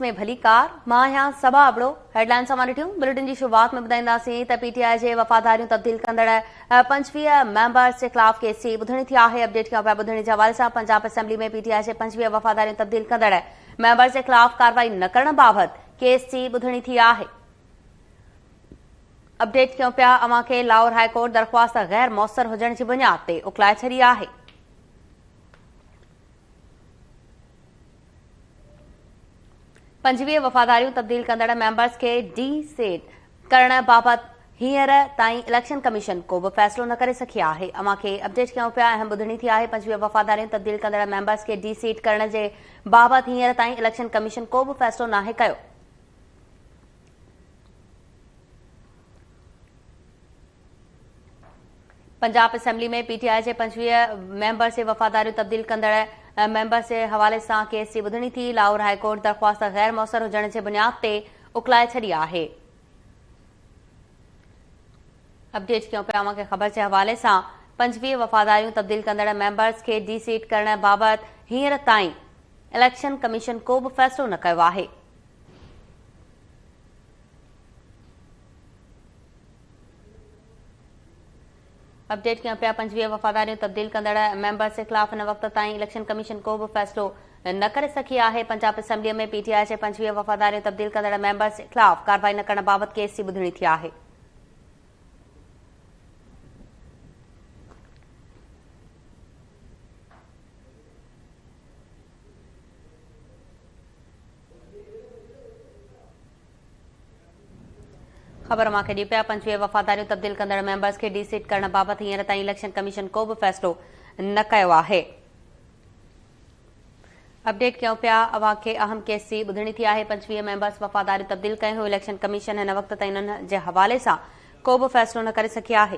में भली कार मां यहाँ सभा अबड़ो हेडलाइन सां ॾिठियूं। बुलेटिन की शुरुआत में ॿुधाईंदासीं त पीटीआई जे वफ़ादारियूं तब्दील कंदड़ 25 मेंबर्स के खिलाफ केसी ॿुधणी थी आहे। अपडेट कयूं पिया ॿुधणी जे हवाले सां पंजाब असेंबली में पीटीआई जे 25 वफ़ादारियूं तब्दील कंदड़ मेंबर्स के खिलाफ कार्रवाई न करण बाबति केस जी ॿुधणी थी आहे। अपडेट कयूं पिया अवां खे लाहौर हाईकोर्ट दरख़्वास्त गैर मौसर हुजण जी बुनियाद ते उकलाए छॾी आहे। पंजवीह वफ़ादारियूं तब्दील कंदड़ मेंबर्स के डी सेट करण बाबति हींअर ताईं इलेक्शन कमीशन को बि फ़ैसिलो न करे सघी आहे। अवां खे अपडेट कयूं पिया अहम ॿुधणी थी आहे। 25 वफ़ादारियूं तब्दील कंदड़ मेंबर्स के डी सीट करण जे बाबति हींअर ताईं इलेक्शन कमीशन को बि फ़ैसिलो नाहे कयो। पंजाब असेंबली में पीटीआई जे 25 मेंबर्स जे वफ़ादारियूं तब्दील कंदड़ मेंबर्स जे हवाले सां केस जी ॿुधणी थी। लाहौर हाईकोर्ट दरख़्वास्त गैर मौसर हुजण जे बुनियाद ते उकलाए छॾी आहे। अपडेट कयूं पिया अवां खे ख़बर जे हवाले सां 25 वफ़ादारियूं तब्दील कंदड़ मेंबर्स खे डी सीट करण बाबति हींअर ताईं इलेक्शन कमीशन को बि फ़ैसिलो न कयो आहे। अपडेट कयूं पिया 25 वफ़ादारियूं तब्दील कंदड़ मेंबर्स के खिलाफ हिन वक़्त ताईं इलेक्शन कमीशन को बि फ़ैसिलो न करे सघी आहे। पंजाब असेंबली में पीटीआई जे 25 वफ़ादारियूं तब्दील कंदड़ मेंबर्स के खिलाफ कार्रवाई न करण बाबति केस जी ॿुधणी थी आहे। खबर अवां खे ॾिए पिया 25 वफ़ादारियूं तब्दील कंदड़ मेंबर्स के डी सीट करण बाबति हींअर ताईं इलेक्शन कमीशन को बि फ़ैसिलो न कयो आहे। अपडेट कयूं पिया अवां खे अहम केस जी ॿुधणी थी आहे। 25 मेंबर्स वफ़ादारियूं तब्दील कयूं हुयूं। इलेक्शन कमीशन हिन वक़्त ताईं उन्हनि जे हवाले सां को बि फ़ैसिलो न करे सघी आहे।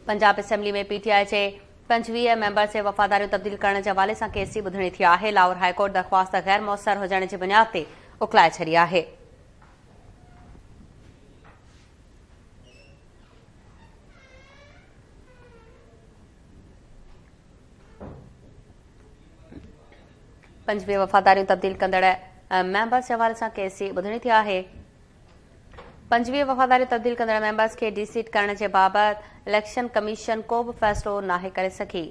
पंजाब असेंबली में पीटीआई जे 25 मेंबर्स जे वफ़ादारियूं तब्दील करण जे हवाले सां केस जी ॿुधणी थी आहे। लाहौर हाईकोर्ट दरख़्वास्त गैर मौसर हुजण जी बुनियाद ते उकलाए छॾी आहे। पंजवीह वफ़ादारियूं तब्दील कंदड़ मेंबर्स जे हवाले सां केस जी ॿुधणी थी आहे। 25 वफ़ादारियूं तब्दील कंदड़ मेंबर्स खे डी सीट करण जे बाबति इलेक्शन कमीशन को बि फ़ैसिलो नाहे करे सघी।